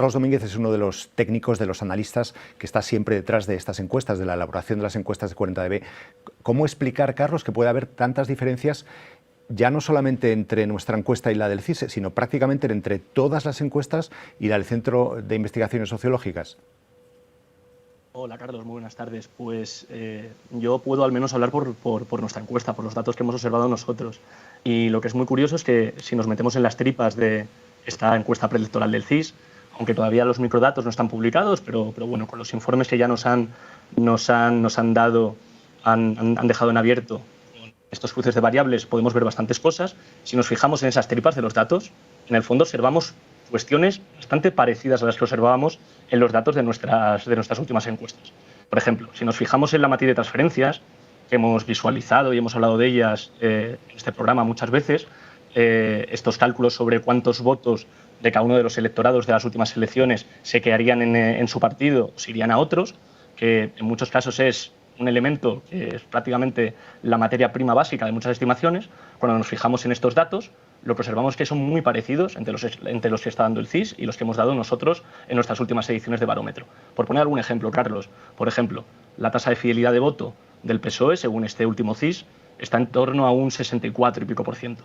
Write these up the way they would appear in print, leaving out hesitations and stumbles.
Carlos Domínguez es uno de los técnicos, de los analistas que está siempre detrás de estas encuestas, de la elaboración de las encuestas de 40dB. ¿Cómo explicar, Carlos, que puede haber tantas diferencias ya no solamente entre nuestra encuesta y la del CIS, sino prácticamente entre todas las encuestas y la del Centro de Investigaciones Sociológicas? Hola Carlos, muy buenas tardes. Pues yo puedo al menos hablar por nuestra encuesta, por los datos que hemos observado nosotros. Y lo que es muy curioso es que si nos metemos en las tripas de esta encuesta preelectoral del CIS, aunque todavía los microdatos no están publicados, pero bueno, con los informes que ya nos han dado, han dejado en abierto estos cruces de variables, podemos ver bastantes cosas. Si nos fijamos en esas tripas de los datos, en el fondo observamos cuestiones bastante parecidas a las que observábamos en los datos de nuestras últimas encuestas. Por ejemplo, si nos fijamos en la matriz de transferencias, que hemos visualizado y hemos hablado de ellas en este programa muchas veces, estos cálculos sobre cuántos votos de cada uno de los electorados de las últimas elecciones se quedarían en su partido o se irían a otros, que en muchos casos es un elemento que es prácticamente la materia prima básica de muchas estimaciones. Cuando nos fijamos en estos datos, lo que observamos es que son muy parecidos entre los que está dando el CIS y los que hemos dado nosotros en nuestras últimas ediciones de barómetro. Por poner algún ejemplo, Carlos, por ejemplo, la tasa de fidelidad de voto del PSOE, según este último CIS, está en torno a un 64 y pico %.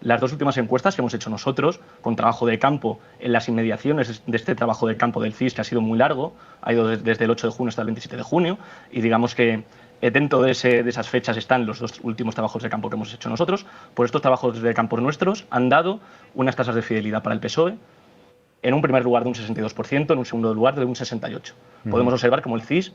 Las dos últimas encuestas que hemos hecho nosotros, con trabajo de campo en las inmediaciones de este trabajo de campo del CIS, que ha sido muy largo, ha ido desde el 8 de junio hasta el 27 de junio, y digamos que dentro de esas fechas están los dos últimos trabajos de campo que hemos hecho nosotros. Pues estos trabajos de campo nuestros han dado unas tasas de fidelidad para el PSOE, en un primer lugar de un 62%, en un segundo lugar de un 68%. Podemos observar cómo el CIS,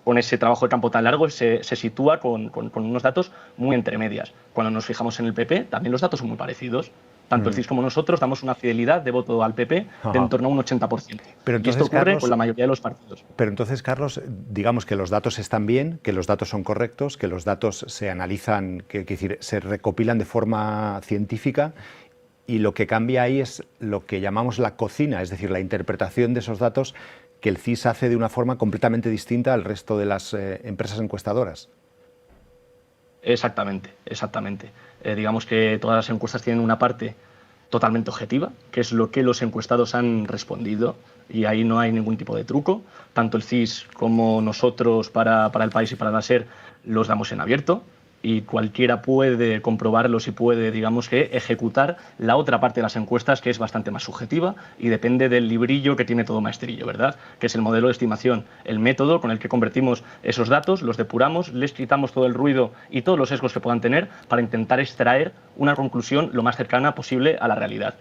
con ese trabajo de campo tan largo, se sitúa con unos datos muy entre medias. Cuando nos fijamos en el PP, también los datos son muy parecidos. Tanto el CIS como nosotros damos una fidelidad de voto al PP de en torno a un 80%. Pero entonces, y esto ocurre, Carlos, con la mayoría de los partidos. Pero entonces, Carlos, digamos que los datos están bien, que los datos son correctos, que los datos se analizan, que se recopilan de forma científica, y lo que cambia ahí es lo que llamamos la cocina, es decir, la interpretación de esos datos que el CIS hace de una forma completamente distinta al resto de las empresas encuestadoras. Exactamente, exactamente. Digamos que todas las encuestas tienen una parte totalmente objetiva, que es lo que los encuestados han respondido, y ahí no hay ningún tipo de truco. Tanto el CIS como nosotros para El País y para la SER los damos en abierto, y cualquiera puede comprobarlos y puede, digamos que, ejecutar la otra parte de las encuestas, que es bastante más subjetiva y depende del librillo que tiene todo maestrillo, ¿verdad? Que es el modelo de estimación, el método con el que convertimos esos datos, los depuramos, les quitamos todo el ruido y todos los sesgos que puedan tener para intentar extraer una conclusión lo más cercana posible a la realidad.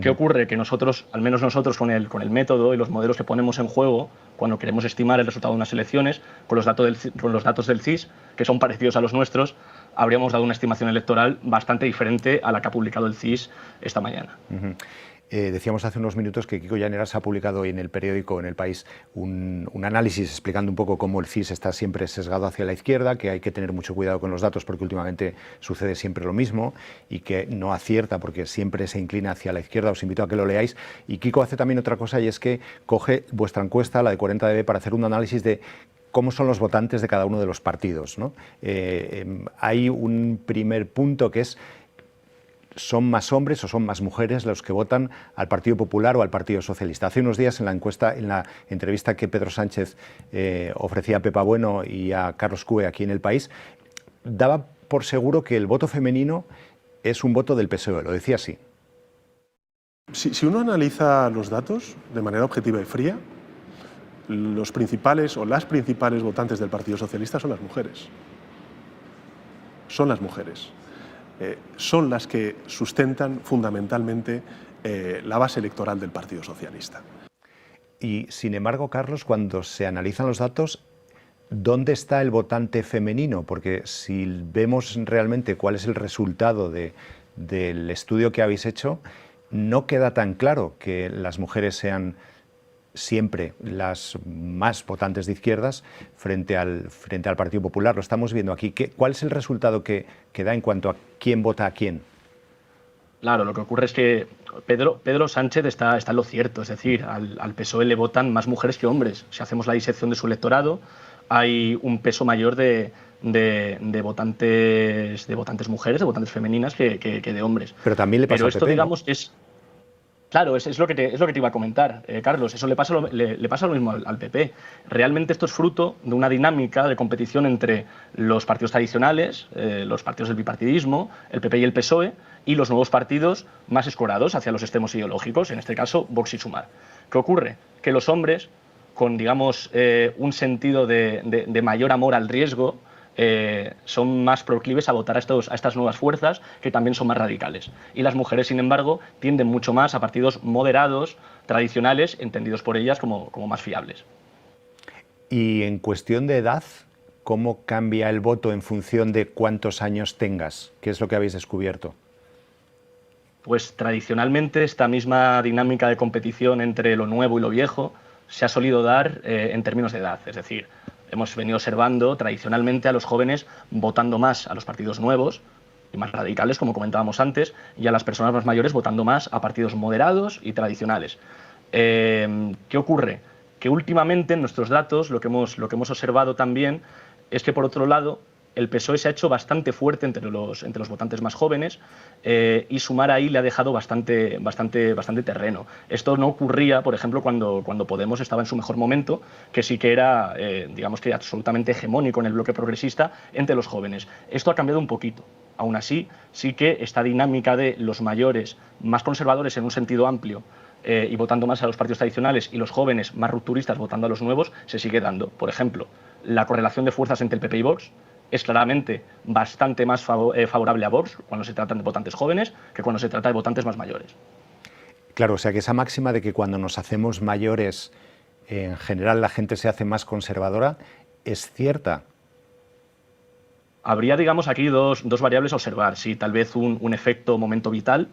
¿Qué ocurre? Que nosotros, al menos nosotros con el método y los modelos que ponemos en juego cuando queremos estimar el resultado de unas elecciones, con los datos del CIS, que son parecidos a los nuestros, habríamos dado una estimación electoral bastante diferente a la que ha publicado el CIS esta mañana. Decíamos hace unos minutos que Kiko Llaneras ha publicado hoy en el periódico, en El País, un análisis explicando un poco cómo el CIS está siempre sesgado hacia la izquierda, que hay que tener mucho cuidado con los datos porque últimamente sucede siempre lo mismo y que no acierta porque siempre se inclina hacia la izquierda. Os invito a que lo leáis. Y Kiko hace también otra cosa, y es que coge vuestra encuesta, la de 40dB, para hacer un análisis de cómo son los votantes de cada uno de los partidos, ¿no? Hay un primer punto que es: ¿son más hombres o son más mujeres los que votan al Partido Popular o al Partido Socialista? Hace unos días, en la entrevista que Pedro Sánchez ofrecía a Pepa Bueno y a Carlos Cue aquí en El País, daba por seguro que el voto femenino es un voto del PSOE, lo decía así. Si uno analiza los datos de manera objetiva y fría, los principales o las principales votantes del Partido Socialista son las mujeres. Son las mujeres. Son las que sustentan fundamentalmente la base electoral del Partido Socialista. Y sin embargo, Carlos, cuando se analizan los datos, ¿dónde está el votante femenino? Porque si vemos realmente cuál es el resultado del estudio que habéis hecho, no queda tan claro que las mujeres sean siempre las más votantes de izquierdas frente al Partido Popular. Lo estamos viendo aquí. ¿Cuál es el resultado que da en cuanto a quién vota a quién? Claro, lo que ocurre es que Pedro Sánchez está en lo cierto, es decir, al PSOE le votan más mujeres que hombres. Si hacemos la disección de su electorado, hay un peso mayor de votantes mujeres, de votantes femeninas que de hombres. Pero también le pasa al PP, digamos, ¿no? Claro, es lo que te iba a comentar, Carlos. Eso le pasa lo mismo al PP. Realmente esto es fruto de una dinámica de competición entre los partidos tradicionales, los partidos del bipartidismo, el PP y el PSOE, y los nuevos partidos más escorados hacia los extremos ideológicos, en este caso Vox y Sumar. ¿Qué ocurre? Que los hombres, con digamos un sentido de mayor amor al riesgo, son más proclives a votar a estas nuevas fuerzas, que también son más radicales. Y las mujeres, sin embargo, tienden mucho más a partidos moderados, tradicionales, entendidos por ellas como más fiables. Y en cuestión de edad, ¿cómo cambia el voto en función de cuántos años tengas? ¿Qué es lo que habéis descubierto? Pues tradicionalmente esta misma dinámica de competición entre lo nuevo y lo viejo se ha solido dar en términos de edad. Es decir, hemos venido observando tradicionalmente a los jóvenes votando más a los partidos nuevos y más radicales, como comentábamos antes, y a las personas más mayores votando más a partidos moderados y tradicionales. ¿Qué ocurre? Que últimamente en nuestros datos lo que hemos observado también es que, por otro lado, el PSOE se ha hecho bastante fuerte entre los votantes más jóvenes, y Sumar ahí le ha dejado bastante terreno. Esto no ocurría, por ejemplo, cuando Podemos estaba en su mejor momento, que sí que era, digamos que absolutamente hegemónico en el bloque progresista entre los jóvenes. Esto ha cambiado un poquito. Aún así, sí que esta dinámica de los mayores, más conservadores en un sentido amplio, y votando más a los partidos tradicionales, y los jóvenes más rupturistas votando a los nuevos, se sigue dando. Por ejemplo, la correlación de fuerzas entre el PP y Vox es claramente bastante más favorable a Vox cuando se tratan de votantes jóvenes que cuando se trata de votantes más mayores. Claro, o sea que esa máxima de que cuando nos hacemos mayores, en general la gente se hace más conservadora, ¿es cierta? Habría, digamos, aquí dos variables a observar. Sí, tal vez un efecto momento vital.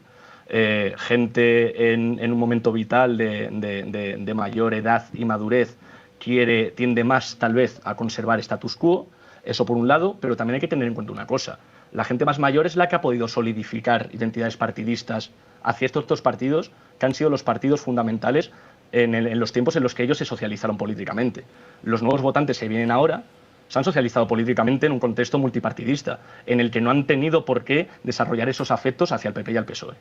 Gente en un momento vital de mayor edad y madurez tiende más, tal vez, a conservar status quo. Eso por un lado, pero también hay que tener en cuenta una cosa. La gente más mayor es la que ha podido solidificar identidades partidistas hacia estos dos partidos, que han sido los partidos fundamentales en los tiempos en los que ellos se socializaron políticamente. Los nuevos votantes que vienen ahora se han socializado políticamente en un contexto multipartidista, en el que no han tenido por qué desarrollar esos afectos hacia el PP y al PSOE.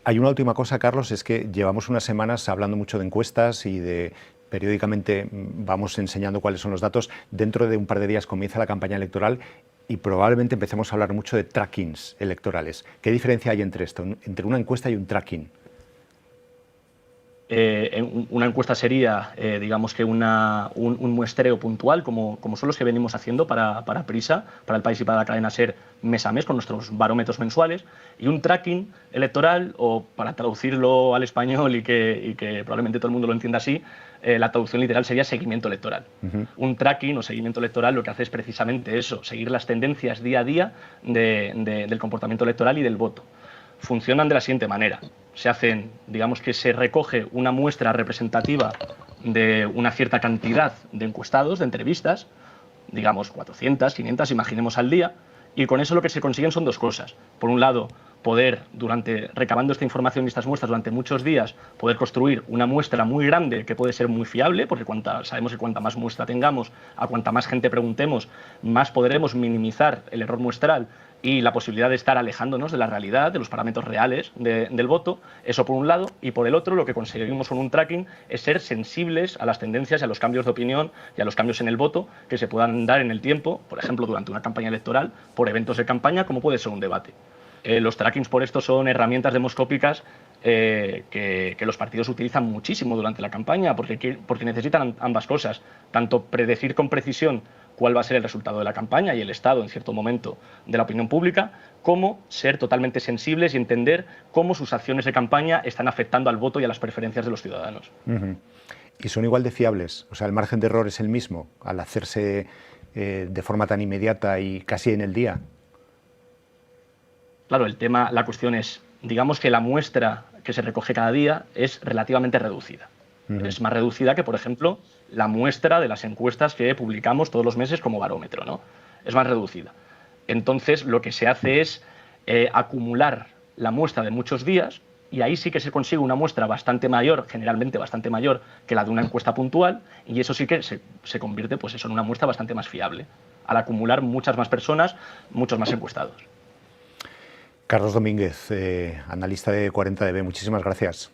Hay una última cosa, Carlos, es que llevamos unas semanas hablando mucho de encuestas y periódicamente vamos enseñando cuáles son los datos. Dentro de un par de días comienza la campaña electoral y probablemente empecemos a hablar mucho de trackings electorales. ¿Qué diferencia hay entre esto, entre una encuesta y un tracking? Una encuesta sería, digamos que un muestreo puntual, como son los que venimos haciendo para Prisa, para El País y para la cadena SER mes a mes, con nuestros barómetros mensuales. Y un tracking electoral, o para traducirlo al español y que probablemente todo el mundo lo entienda así, la traducción literal sería seguimiento electoral. Un tracking o seguimiento electoral lo que hace es precisamente eso, seguir las tendencias día a día del comportamiento electoral y del voto. Funcionan de la siguiente manera. Digamos que se recoge una muestra representativa de una cierta cantidad de encuestados, de entrevistas, digamos 400, 500, imaginemos al día, y con eso lo que se consiguen son dos cosas. Por un lado, poder, recabando esta información y estas muestras durante muchos días, poder construir una muestra muy grande que puede ser muy fiable, porque sabemos que cuanta más muestra tengamos, a cuanta más gente preguntemos, más podremos minimizar el error muestral y la posibilidad de estar alejándonos de la realidad, de los parámetros reales del voto. Eso por un lado, y por el otro lo que conseguimos con un tracking es ser sensibles a las tendencias y a los cambios de opinión y a los cambios en el voto que se puedan dar en el tiempo, por ejemplo durante una campaña electoral, por eventos de campaña, como puede ser un debate. Los trackings por esto son herramientas demoscópicas que los partidos utilizan muchísimo durante la campaña porque necesitan ambas cosas, tanto predecir con precisión cuál va a ser el resultado de la campaña y el estado en cierto momento de la opinión pública, como ser totalmente sensibles y entender cómo sus acciones de campaña están afectando al voto y a las preferencias de los ciudadanos. ¿Y son igual de fiables? O sea, ¿el margen de error es el mismo al hacerse de forma tan inmediata y casi en el día? Claro, la cuestión es, digamos que la muestra que se recoge cada día es relativamente reducida. Es más reducida que, por ejemplo, la muestra de las encuestas que publicamos todos los meses como barómetro, ¿no? Es más reducida. Entonces, lo que se hace es acumular la muestra de muchos días, y ahí sí que se consigue una muestra bastante mayor, generalmente bastante mayor que la de una encuesta puntual, y eso sí que se convierte pues eso, en una muestra bastante más fiable, al acumular muchas más personas, muchos más encuestados. Carlos Domínguez, analista de 40dB, muchísimas gracias.